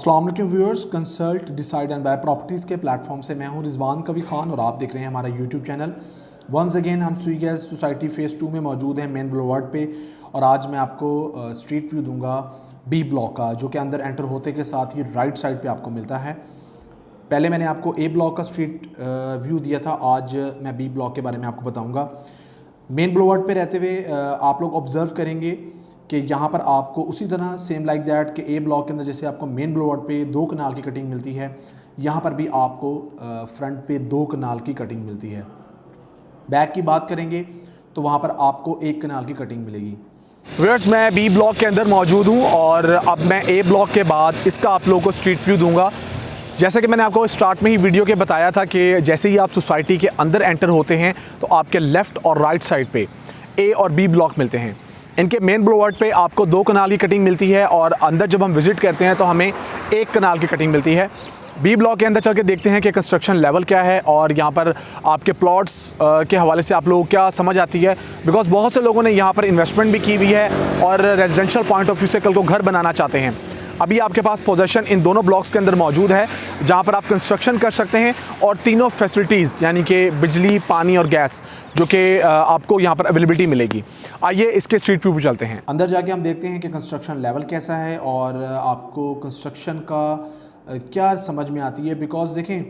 अस्सलाम वालेकुम viewers, consult decide and buy properties के प्लेटफॉर्म से मैं हूं रिजवान कवी खान और आप देख रहे हैं हमारा यूट्यूब चैनल। वंस अगेन हम सुई गैस सोसाइटी फेज़ 2 में मौजूद हैं मेन बुलेवार्ड पे और आज मैं आपको स्ट्रीट व्यू दूंगा बी ब्लॉक का, जो कि अंदर एंटर होते के साथ ही राइट साइड पे आपको मिलता है। पहले मैंने आपको ए ब्लॉक का स्ट्रीट व्यू दिया था, आज मैं बी ब्लॉक के बारे में आपको बताऊँगा। मेन बुलेवार्ड पे रहते हुए आप लोग ऑब्ज़र्व करेंगे कि यहाँ पर आपको उसी तरह सेम लाइक दैट कि ए ब्लॉक के अंदर जैसे आपको मेन बुलेवार्ड पे 2 कनाल की कटिंग मिलती है, यहाँ पर भी आपको फ्रंट पे 2 कनाल की कटिंग मिलती है। बैक की बात करेंगे तो वहाँ पर आपको 1 कनाल की कटिंग मिलेगी। व्यूअर्स, मैं बी ब्लॉक के अंदर मौजूद हूँ और अब मैं ए ब्लॉक के बाद इसका आप लोगों को स्ट्रीट व्यू दूंगा। जैसे कि मैंने आपको स्टार्ट में ही वीडियो के बताया था कि जैसे ही आप सोसाइटी के अंदर एंटर होते हैं तो आपके लेफ़्ट और राइट साइड पे ए और बी ब्लॉक मिलते हैं। इनके मेन बुलेवार्ड पे आपको 2 कनाल की कटिंग मिलती है और अंदर जब हम विज़िट करते हैं तो हमें 1 कनाल की कटिंग मिलती है। बी ब्लॉक के अंदर चल के देखते हैं कि कंस्ट्रक्शन लेवल क्या है और यहाँ पर आपके प्लॉट्स के हवाले से आप लोगों को क्या समझ आती है, बिकॉज़ बहुत से लोगों ने यहाँ पर इन्वेस्टमेंट भी की हुई है और रेजिडेंशियल पॉइंट ऑफ व्यू से कल को घर बनाना चाहते हैं। अभी आपके पास पोजेशन इन दोनों ब्लॉक्स के अंदर मौजूद है जहाँ पर आप कंस्ट्रक्शन कर सकते हैं और तीनों फैसिलिटीज़ यानी कि बिजली, पानी और गैस जो कि आपको यहाँ पर अवेलेबिलिटी मिलेगी। आइए इसके स्ट्रीट व्यू पर चलते हैं। अंदर जाके हम देखते हैं कि कंस्ट्रक्शन लेवल कैसा है और आपको कंस्ट्रक्शन का क्या समझ में आती है। बिकॉज़ देखें,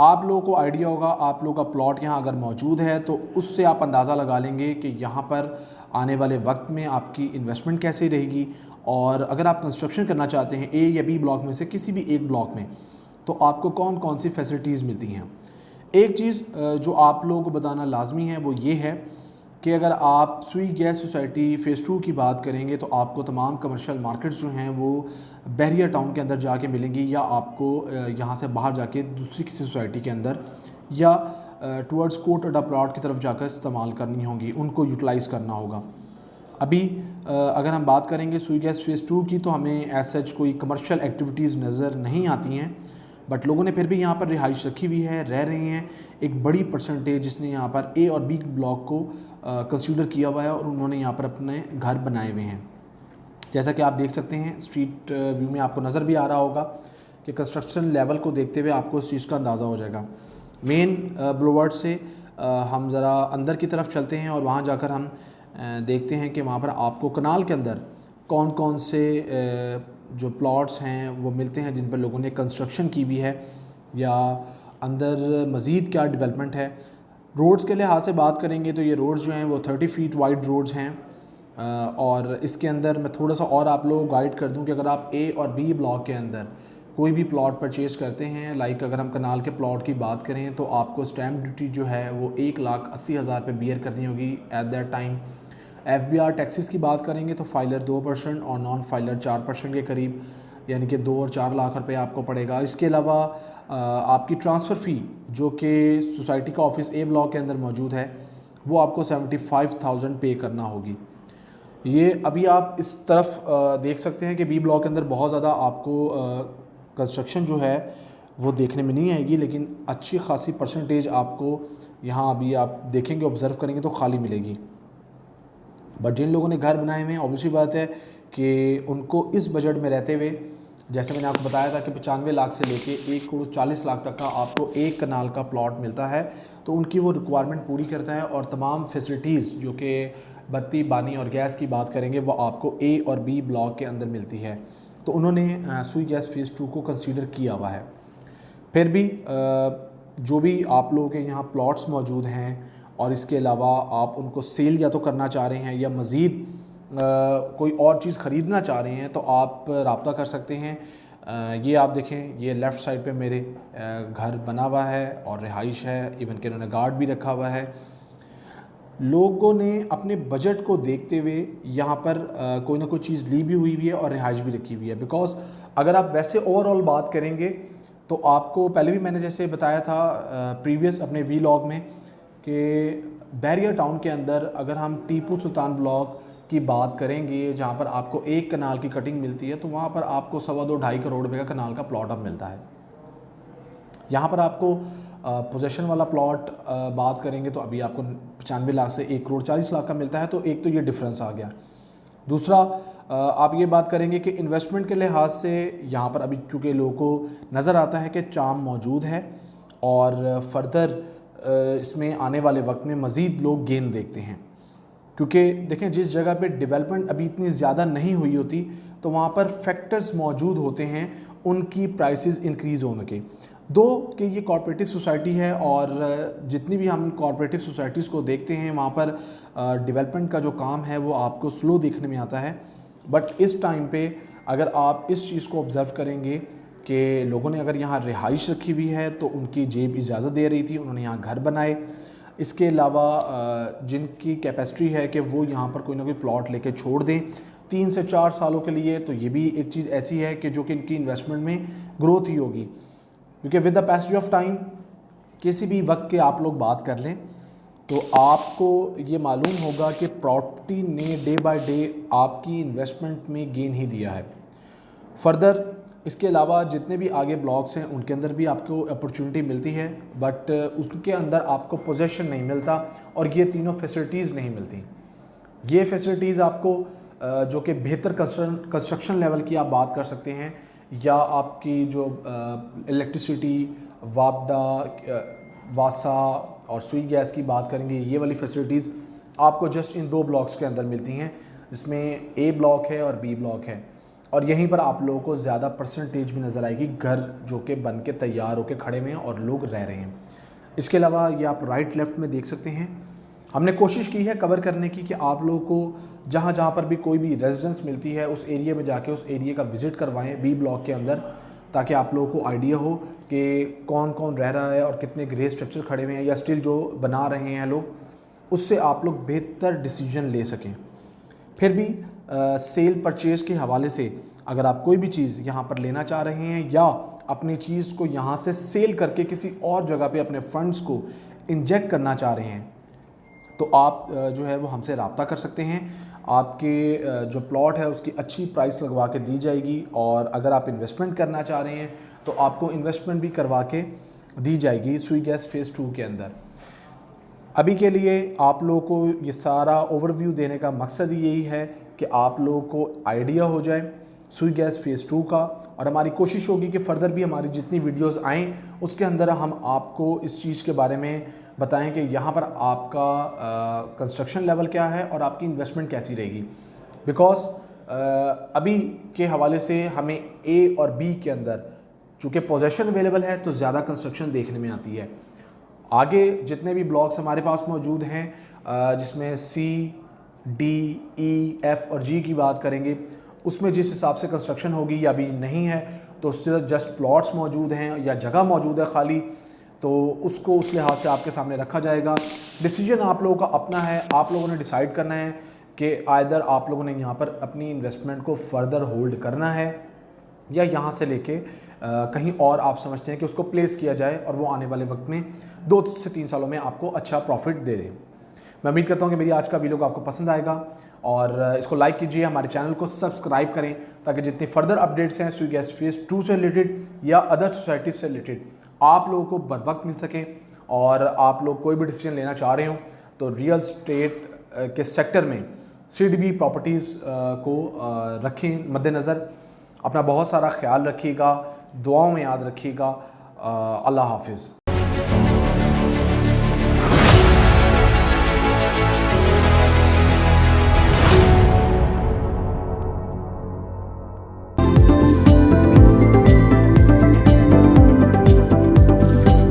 आप लोगों को आइडिया होगा, आप लोगों का प्लॉट यहाँ अगर मौजूद है तो उससे आप अंदाज़ा लगा लेंगे कि यहाँ पर आने वाले वक्त में आपकी इन्वेस्टमेंट कैसी रहेगी। और अगर आप कंस्ट्रक्शन करना चाहते हैं ए या बी ब्लॉक में से किसी भी एक ब्लॉक में, तो आपको कौन कौन सी फैसिलिटीज़ मिलती हैं। एक चीज़ जो आप लोगों को बताना लाजमी है वो ये है कि अगर आप सुई गैस सोसाइटी फ़ेज़ 2 की बात करेंगे तो आपको तमाम कमर्शियल मार्केट्स जो हैं वो बहरिया टाउन के अंदर जाके मिलेंगी, या आपको यहाँ से बाहर जाके दूसरी किसी सोसाइटी के अंदर या टुवर्ड्स कोट अड्डा प्लॉट की तरफ जाकर इस्तेमाल करनी होगी, उनको यूटिलाइज़ करना होगा। अभी अगर हम बात करेंगे सुई गैस फ़ेज़ 2 की तो हमें एज सच कोई कमर्शियल एक्टिविटीज़ नज़र नहीं आती हैं, बट लोगों ने फिर भी यहाँ पर रिहाइश रखी हुई है, रह रहे हैं। एक बड़ी परसेंटेज जिसने यहाँ पर ए और बी ब्लॉक को कंसीडर किया हुआ है और उन्होंने यहाँ पर अपने घर बनाए हुए हैं। जैसा कि आप देख सकते हैं स्ट्रीट व्यू में आपको नज़र भी आ रहा होगा कि कंस्ट्रक्शन लेवल को देखते हुए आपको इस चीज़ का अंदाज़ा हो जाएगा। मेन बुलेवार्ड से हम ज़रा अंदर की तरफ चलते हैं और वहाँ जाकर हम देखते हैं कि वहाँ पर आपको कनाल के अंदर कौन कौन से जो प्लॉट्स हैं वो मिलते हैं जिन पर लोगों ने कंस्ट्रक्शन की हुई है, या अंदर मज़ीद क्या डेवलपमेंट है। रोड्स के लिहाज से बात करेंगे तो ये रोड्स जो हैं वो 30 फीट वाइड रोड्स हैं। और इसके अंदर मैं थोड़ा सा और आप लोगों को गाइड कर दूं कि अगर आप ए और बी ब्लॉक के अंदर कोई भी प्लॉट परचेज़ करते हैं, लाइक अगर हम कनाल के प्लॉट की बात करें तो आपको स्टैम्प ड्यूटी जो है वो 1,80,000 पे बियर करनी होगी at that time. FBR taxes की बात करेंगे तो फाइलर 2% और नॉन फाइलर 4% के करीब, यानी कि 2 और 4 लाख रुपए आपको पड़ेगा। इसके अलावा आपकी ट्रांसफ़र फ़ी जो कि सोसाइटी का ऑफिस ए ब्लॉक के अंदर मौजूद है वो आपको 75,000 पे करना होगी। ये अभी आप इस तरफ देख सकते हैं कि बी ब्लॉक के अंदर बहुत ज़्यादा आपको कंस्ट्रक्शन जो है वो देखने में नहीं आएगी, लेकिन अच्छी खासी परसेंटेज आपको यहाँ अभी आप देखेंगे, ऑब्ज़र्व करेंगे तो खाली मिलेगी। बट जिन लोगों ने घर बनाए हुए हैं ऑब्वियसली बात है कि उनको इस बजट में रहते हुए, जैसे मैंने आपको बताया था कि 95 लाख से लेके 1,40,00,000 तक का आपको 1 कनाल का प्लॉट मिलता है, तो उनकी वो रिक्वायरमेंट पूरी करता है। और तमाम फैसिलिटीज़ जो कि बत्ती, पानी और गैस की बात करेंगे वो आपको ए और बी ब्लॉक के अंदर मिलती है। तो उन्होंने सुई गैस फ़ेज़ 2 को कंसीडर किया हुआ है। फिर भी जो भी आप लोगों के यहाँ प्लॉट्स मौजूद हैं और इसके अलावा आप उनको सेल या तो करना चाह रहे हैं या मज़ीद कोई और चीज़ ख़रीदना चाह रहे हैं तो आप रब्ता कर सकते हैं। ये आप देखें, ये लेफ़्ट साइड पे मेरे घर बना हुआ है और रिहाइश है, इवन कि उन्होंने गार्ड भी रखा हुआ है। लोगों ने अपने बजट को देखते हुए यहाँ पर कोई ना कोई चीज़ ली भी हुई है और रिहाइश भी रखी हुई है। बिकॉज़ अगर आप वैसे ओवरऑल बात करेंगे तो आपको पहले भी मैंने जैसे बताया था प्रीवियस अपने वीलॉग में कि बहरिया टाउन के अंदर अगर हम टीपू सुल्तान ब्लॉक की बात करेंगे जहाँ पर आपको 1 कनाल की कटिंग मिलती है, तो वहाँ पर आपको 2.25-2.5 करोड़ रुपये का कनाल का प्लॉट अब मिलता है। यहाँ पर आपको पोजेशन वाला प्लॉट बात करेंगे तो अभी आपको 95 लाख से 1,40,00,000 का मिलता है। तो एक तो ये डिफरेंस आ गया। दूसरा आप ये बात करेंगे कि इन्वेस्टमेंट के लिहाज से यहाँ पर अभी चूँकि लोगों को नज़र आता है कि चार्म मौजूद है और फर्दर इसमें आने वाले वक्त में मज़ीद लोग गेन देखते हैं, क्योंकि देखें जिस जगह पे डेवलपमेंट अभी इतनी ज़्यादा नहीं हुई होती तो वहाँ पर फैक्टर्स मौजूद होते हैं उनकी प्राइसेस इंक्रीज़ होने के। दो कि ये कॉर्पोरेटिव सोसाइटी है और जितनी भी हम कॉर्पोरेटिव सोसाइटीज़ को देखते हैं वहाँ पर डेवलपमेंट का जो काम है वो आपको स्लो देखने में आता है। बट इस टाइम पे अगर आप इस चीज़ को ऑब्ज़र्व करेंगे कि लोगों ने अगर यहाँ रिहाइश रखी हुई है तो उनकी जेब इजाज़त दे रही थी, उन्होंने यहाँ घर बनाए। इसके अलावा जिनकी कैपेसिटी है कि वो यहाँ पर कोई ना कोई प्लॉट लेके छोड़ दें 3 से 4 सालों के लिए, तो ये भी एक चीज़ ऐसी है कि जो कि इनकी इन्वेस्टमेंट में ग्रोथ ही होगी। क्योंकि with the passage of time किसी भी वक्त के आप लोग बात कर लें तो आपको ये मालूम होगा कि प्रॉपर्टी ने डे बाय डे आपकी इन्वेस्टमेंट में गेन ही दिया है। फर्दर इसके अलावा जितने भी आगे ब्लॉक्स हैं उनके अंदर भी आपको अपॉर्चुनिटी मिलती है, बट उसके अंदर आपको पोजेशन नहीं मिलता और ये तीनों फैसिलिटीज़ नहीं मिलती। ये फैसिलिटीज़ आपको जो कि बेहतर कंस्ट्रक्शन लेवल की आप बात कर सकते हैं, या आपकी जो इलेक्ट्रिसिटी, वापडा, वासा और सुई गैस की बात करेंगे, ये वाली फैसिलिटीज़ आपको जस्ट इन 2 ब्लॉक्स के अंदर मिलती हैं, जिसमें ए ब्लॉक है और बी ब्लॉक है। और यहीं पर आप लोगों को ज़्यादा परसेंटेज भी नज़र आएगी घर जो कि बन के तैयार होकर खड़े हुए हैं और लोग रह रहे हैं। इसके अलावा ये आप राइट लेफ़्ट में देख सकते हैं, हमने कोशिश की है कवर करने की कि आप लोगों को जहाँ जहाँ पर भी कोई भी रेजिडेंस मिलती है उस एरिया में जाके उस एरिया का विज़िट करवाएं बी ब्लॉक के अंदर, ताकि आप लोगों को आइडिया हो कि कौन कौन रह रहा है और कितने ग्रे स्ट्रक्चर खड़े हुए हैं या स्टिल जो बना रहे हैं लोग, उससे आप लोग बेहतर डिसीजन ले सकें। फिर भी सेल परचेज़ के हवाले से अगर आप कोई भी चीज़ यहाँ पर लेना चाह रहे हैं या अपनी चीज़ को यहाँ से सेल करके किसी और जगह पे अपने फंड्स को इंजेक्ट करना चाह रहे हैं तो आप जो है वो हमसे रब्ता कर सकते हैं। आपके जो प्लॉट है उसकी अच्छी प्राइस लगवा के दी जाएगी, और अगर आप इन्वेस्टमेंट करना चाह रहे हैं तो आपको इन्वेस्टमेंट भी करवा के दी जाएगी सुई गैस फ़ेज़ 2 के अंदर। अभी के लिए आप लोगों को ये सारा ओवरव्यू देने का मकसद यही है कि आप लोगों को आइडिया हो जाए सुई गैस फ़ेज़ 2 का, और हमारी कोशिश होगी कि फ़र्दर भी हमारी जितनी वीडियोस आएँ उसके अंदर हम आपको इस चीज़ के बारे में बताएं कि यहाँ पर आपका कंस्ट्रक्शन लेवल क्या है और आपकी इन्वेस्टमेंट कैसी रहेगी। बिकॉज़ अभी के हवाले से हमें ए और बी के अंदर चूँकि पोजेशन अवेलेबल है तो ज़्यादा कंस्ट्रक्शन देखने में आती है। आगे जितने भी ब्लॉक्स हमारे पास मौजूद हैं जिसमें सी, डी, ई, एफ़ और जी की बात करेंगे, उसमें जिस हिसाब से कंस्ट्रक्शन होगी या अभी नहीं है तो उससे जस्ट प्लॉट्स मौजूद हैं या जगह मौजूद है खाली, तो उसको उस लिहाज से आपके सामने रखा जाएगा। डिसीजन आप लोगों का अपना है, आप लोगों ने डिसाइड करना है कि आइदर आप लोगों ने यहाँ पर अपनी इन्वेस्टमेंट को फर्दर होल्ड करना है या यहाँ से लेके कहीं और आप समझते हैं कि उसको प्लेस किया जाए और वो आने वाले वक्त में 2 से 3 सालों में आपको अच्छा प्रॉफिट दे दे। मैं उम्मीद करता हूँ कि मेरी आज का वीडियो आपको पसंद आएगा और इसको लाइक कीजिए, हमारे चैनल को सब्सक्राइब करें ताकि जितनी फर्दर अपडेट्स हैं सुई गैस फ़ेज़ 2 से रिलेटेड या अदर सोसाइटीज़ से रिलेटेड आप लोगों को बर वक्त मिल सकें। और आप लोग कोई भी डिसीजन लेना चाह रहे हो तो रियल स्टेट के सेक्टर में सीडीबी प्रॉपर्टीज़ को रखें मद्देनज़र। अपना बहुत सारा ख्याल रखिएगा, दुआओं में याद रखिएगा। अल्लाह हाफिज़।